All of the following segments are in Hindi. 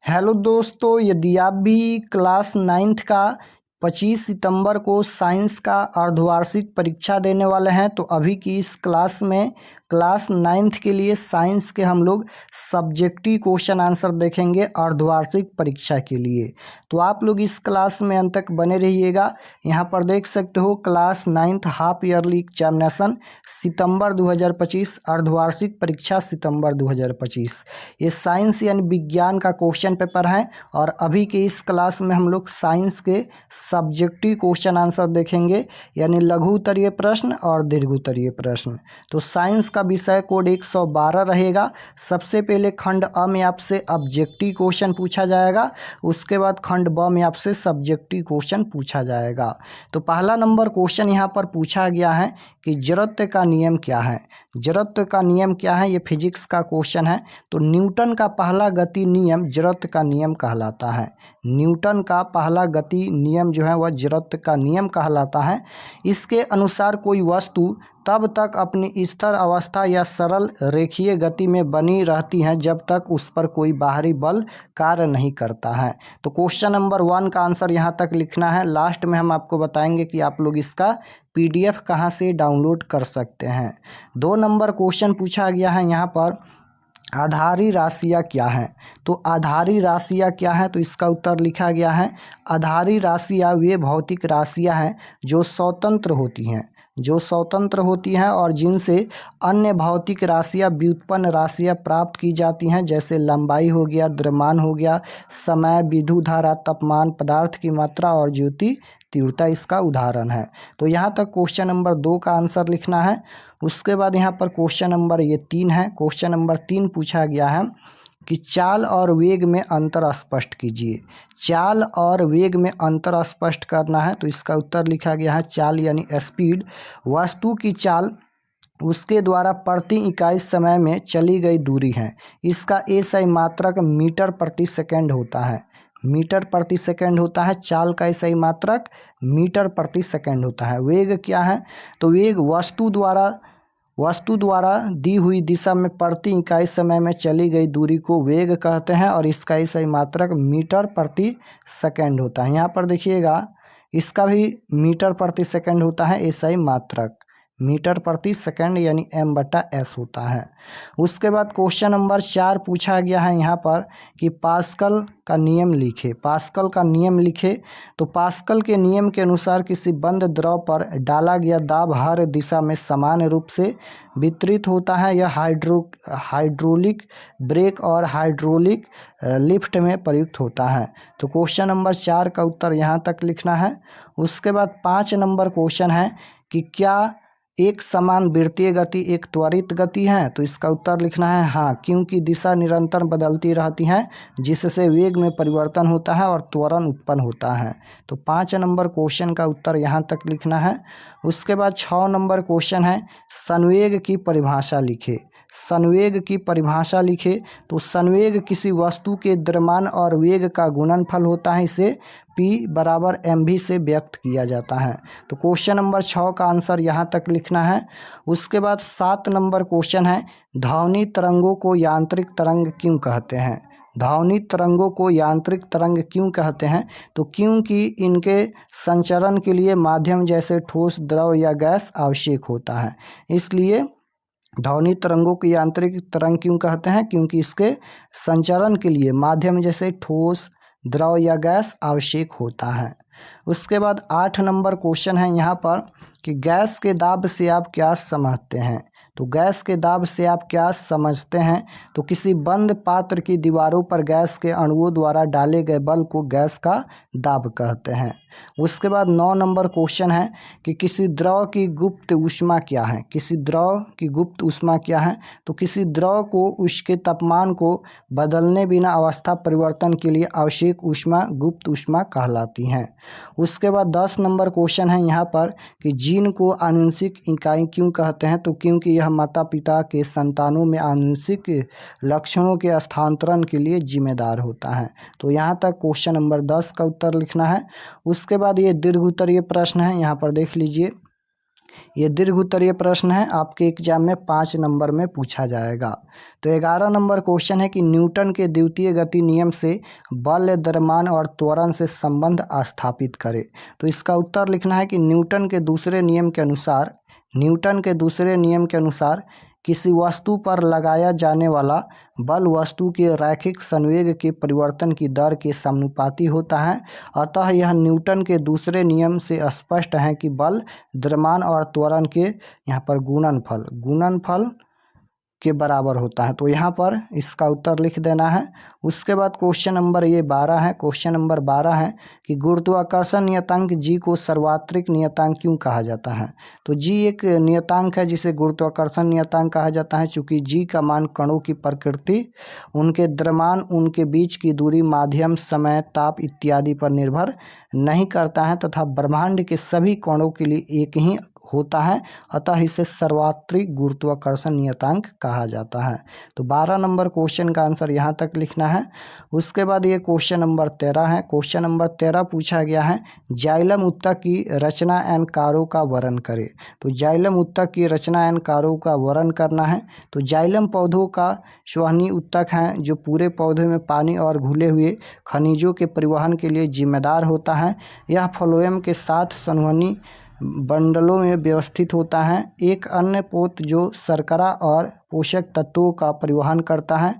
हेलो दोस्तों, यदि आप भी क्लास 9th का 25 सितंबर को साइंस का अर्धवार्षिक परीक्षा देने वाले हैं तो अभी की इस क्लास में क्लास 9th के लिए साइंस के हम लोग सब्जेक्टिव क्वेश्चन आंसर देखेंगे अर्धवार्षिक परीक्षा के लिए। तो आप लोग इस क्लास में अंत तक बने रहिएगा। यहाँ पर देख सकते हो class 9th half yearly examination सितंबर 2025, अर्धवार्षिक परीक्षा सितंबर 2025। ये साइंस यानी विज्ञान का क्वेश्चन पेपर है और अभी के इस क्लास में हम लोग साइंस के सब्जेक्टिव क्वेश्चन आंसर देखेंगे, यानी लघु उत्तरीय प्रश्न और दीर्घ उत्तरीय प्रश्न। तो साइंस का विषय कोड 112 रहेगा। सबसे पहले खंड अ में आपसे ऑब्जेक्टिव क्वेश्चन पूछा जाएगा, उसके बाद खंड ब में आपसे सब्जेक्टिव क्वेश्चन पूछा जाएगा। तो पहला नंबर क्वेश्चन यहाँ पर पूछा गया है कि जड़त्व का नियम क्या है। जड़त्व का नियम क्या है, ये फिजिक्स का क्वेश्चन है। तो न्यूटन का पहला गति नियम जड़त्व का नियम कहलाता है। न्यूटन का पहला गति नियम जो है वह जड़त्व का नियम कहलाता है। इसके अनुसार कोई वस्तु तब तक अपनी स्थिर अवस्था या सरल रेखीय गति में बनी रहती है जब तक उस पर कोई बाहरी बल कार्य नहीं करता है। तो क्वेश्चन नंबर 1 का आंसर यहाँ तक लिखना है। लास्ट में हम आपको बताएंगे कि आप लोग इसका PDF कहाँ से डाउनलोड कर सकते हैं। 2 नंबर क्वेश्चन पूछा गया है यहाँ पर, आधारी राशियाँ क्या हैं। तो आधारी राशियाँ क्या हैं, तो इसका उत्तर लिखा गया है आधारी राशियाँ वे भौतिक राशियाँ हैं जो स्वतंत्र होती हैं और जिनसे अन्य भौतिक राशियाँ व्युत्पन्न राशियाँ प्राप्त की जाती हैं, जैसे लंबाई हो गया, द्रव्यमान हो गया, समय, विद्युत धारा, तापमान, पदार्थ की मात्रा और ज्योति तीव्रता इसका उदाहरण है। तो यहाँ तक क्वेश्चन नंबर 2 का आंसर लिखना है। उसके बाद यहाँ पर क्वेश्चन नंबर 3 है। क्वेश्चन नंबर 3 पूछा गया है कि चाल और वेग में अंतर स्पष्ट कीजिए। चाल और वेग में अंतर स्पष्ट करना है, तो इसका उत्तर लिखा गया है चाल यानी स्पीड। वस्तु की चाल उसके द्वारा प्रति इकाई समय में चली गई दूरी है। इसका SI मात्रक मीटर प्रति सेकंड होता है। मीटर प्रति सेकंड होता है। चाल का SI मात्रक मीटर प्रति सेकंड होता है। वेग क्या है, तो वेग वस्तु द्वारा दी हुई दिशा में प्रति इकाई समय में चली गई दूरी को वेग कहते हैं और इसका SI मात्रक मीटर प्रति सेकंड होता है। यहाँ पर देखिएगा, इसका भी मीटर प्रति सेकंड होता है। SI मात्रक मीटर प्रति सेकंड यानी M/S होता है। उसके बाद क्वेश्चन नंबर 4 पूछा गया है यहाँ पर कि पास्कल का नियम लिखे। पास्कल का नियम लिखे, तो पास्कल के नियम के अनुसार किसी बंद द्रव पर डाला गया दाब हर दिशा में समान रूप से वितरित होता है। यह हाइड्रोलिक ब्रेक और हाइड्रोलिक लिफ्ट में प्रयुक्त होता है। तो क्वेश्चन नंबर 4 का उत्तर यहाँ तक लिखना है। उसके बाद 5 नंबर क्वेश्चन है कि क्या एक समान वृत्तीय गति एक त्वरित गति है। तो इसका उत्तर लिखना है हाँ, क्योंकि दिशा निरंतर बदलती रहती है जिससे वेग में परिवर्तन होता है और त्वरण उत्पन्न होता है। तो 5 नंबर क्वेश्चन का उत्तर यहाँ तक लिखना है। उसके बाद 6 नंबर क्वेश्चन है संवेग की परिभाषा लिखे। संवेग की परिभाषा लिखे, तो संवेग किसी वस्तु के द्रव्यमान और वेग का गुणनफल होता है। इसे P = mv से व्यक्त किया जाता है। तो क्वेश्चन नंबर 6 का आंसर यहाँ तक लिखना है। उसके बाद 7 नंबर क्वेश्चन है ध्वनि तरंगों को यांत्रिक तरंग क्यों कहते हैं। ध्वनि तरंगों को यांत्रिक तरंग क्यों कहते हैं, तो क्योंकि इनके संचरण के लिए माध्यम जैसे ठोस, द्रव या गैस आवश्यक होता है। इसलिए ध्वनि तरंगों को यांत्रिक तरंग क्यों कहते हैं, क्योंकि इसके संचरण के लिए माध्यम जैसे ठोस, द्रव या गैस आवश्यक होता है। उसके बाद 8 नंबर क्वेश्चन है यहाँ पर कि गैस के दाब से आप क्या समझते हैं। तो गैस के दाब से आप क्या समझते हैं, तो किसी बंद पात्र की दीवारों पर गैस के अणुओं द्वारा डाले गए बल को गैस का दाब कहते हैं। उसके बाद 9 नंबर क्वेश्चन है कि किसी द्रव की गुप्त ऊष्मा क्या है। किसी द्रव की गुप्त ऊष्मा क्या है, तो किसी द्रव को उसके तापमान को बदलने बिना अवस्था परिवर्तन के लिए आवश्यक ऊष्मा गुप्त ऊष्मा कहलाती है। उसके बाद 10 नंबर क्वेश्चन है यहाँ पर कि जीन को आनुवंशिक इकाई क्यों कहते हैं, तो क्योंकि यह माता पिता के संतानों में आनुवंशिक लक्षणों के स्थानांतरण के लिए जिम्मेदार होता है। तो यहाँ तक क्वेश्चन नंबर 10 का उत्तर लिखना है। उसके बाद ये दीर्घ उत्तरीय प्रश्न है, यहाँ पर देख लीजिए ये दीर्घ उत्तरीय प्रश्न है, आपके एग्जाम में 5 नंबर में पूछा जाएगा। तो 11 नंबर क्वेश्चन है कि न्यूटन के द्वितीय गति नियम से बल, द्रव्यमान और त्वरण से संबंध स्थापित करें। तो इसका उत्तर लिखना है कि न्यूटन के दूसरे नियम के अनुसार किसी वस्तु पर लगाया जाने वाला बल वस्तु के रैखिक संवेग के परिवर्तन की दर के समानुपाती होता है। अतः यह न्यूटन के दूसरे नियम से स्पष्ट है कि बल, द्रव्यमान और त्वरण के यहाँ पर गुणनफल के बराबर होता है। तो यहाँ पर इसका उत्तर लिख देना है। उसके बाद क्वेश्चन नंबर 12 है कि गुरुत्वाकर्षण नियतांक जी को सार्वत्रिक नियतांक क्यों कहा जाता है। तो जी एक नियतांक है जिसे गुरुत्वाकर्षण नियतांक कहा जाता है, चूँकि जी का मान कणों की प्रकृति, उनके द्रव्यमान, उनके बीच की दूरी, माध्यम, समय, ताप इत्यादि पर निर्भर नहीं करता है तथा ब्रह्मांड के सभी कणों के लिए एक ही होता है। अतः इसे सार्वत्रिक गुरुत्वाकर्षण नियतांक कहा जाता है। तो 12 नंबर क्वेश्चन का आंसर यहाँ तक लिखना है। उसके बाद ये क्वेश्चन नंबर 13 है। क्वेश्चन नंबर 13 पूछा गया है, जाइलम ऊतक की रचना एवं कार्यों का वर्णन करें। तो जाइलम ऊतक की रचना एवं कार्यों का वर्णन करना है। तो जाइलम पौधों का संवहनी ऊतक है जो पूरे पौधे में पानी और घुले हुए खनिजों के परिवहन के लिए जिम्मेदार होता है। यह फ्लोएम के साथ संवहनी बंडलों में व्यवस्थित होता है। एक अन्य पोत जो शर्करा और पोषक तत्वों का परिवहन करता है।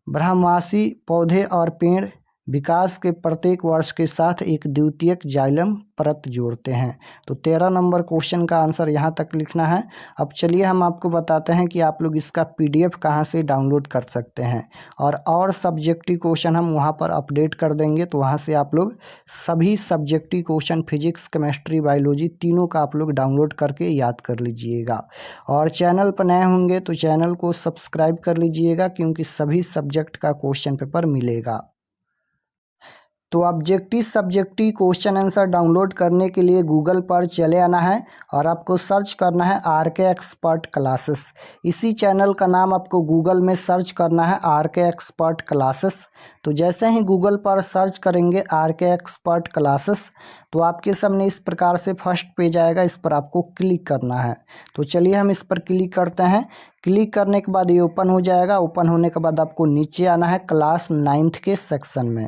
बारहमासी पौधे और पेड़ विकास के प्रत्येक वर्ष के साथ एक द्वितीयक जाइलम परत जोड़ते हैं। तो 13 नंबर क्वेश्चन का आंसर यहाँ तक लिखना है। अब चलिए हम आपको बताते हैं कि आप लोग इसका PDF कहाँ से डाउनलोड कर सकते हैं, और सब्जेक्टिव क्वेश्चन हम वहाँ पर अपडेट कर देंगे। तो वहाँ से आप लोग सभी subjective question physics, chemistry, biology तीनों का आप लोग डाउनलोड करके याद कर लीजिएगा। और चैनल पर नए होंगे तो चैनल को सब्सक्राइब कर लीजिएगा, क्योंकि सभी सब्जेक्ट का क्वेश्चन पेपर मिलेगा। तो सब्जेक्टिव क्वेश्चन आंसर डाउनलोड करने के लिए गूगल पर चले आना है और आपको सर्च करना है RK एक्सपर्ट क्लासेस। इसी चैनल का नाम आपको गूगल में सर्च करना है RK एक्सपर्ट क्लासेस। तो जैसे ही गूगल पर सर्च करेंगे RK एक्सपर्ट क्लासेस, तो आपके सामने इस प्रकार से फर्स्ट पेज आएगा, इस पर आपको क्लिक करना है। तो चलिए हम इस पर क्लिक करते हैं। क्लिक करने के बाद ये ओपन हो जाएगा। ओपन होने के बाद आपको नीचे आना है क्लास 9th के सेक्शन में।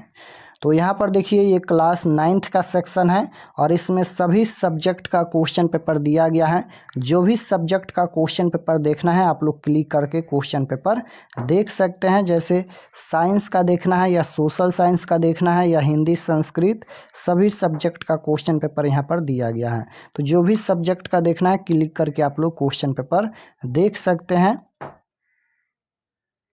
तो यहाँ पर देखिए ये क्लास 9th का सेक्शन है और इसमें सभी सब्जेक्ट का क्वेश्चन पेपर दिया गया है। जो भी सब्जेक्ट का क्वेश्चन पेपर देखना है आप लोग क्लिक करके क्वेश्चन पेपर देख सकते हैं। जैसे साइंस का देखना है या सोशल साइंस का देखना है या हिंदी, संस्कृत, सभी सब्जेक्ट का क्वेश्चन पेपर यहाँ पर दिया गया है। तो जो भी सब्जेक्ट का देखना है क्लिक करके आप लोग क्वेश्चन पेपर देख सकते हैं।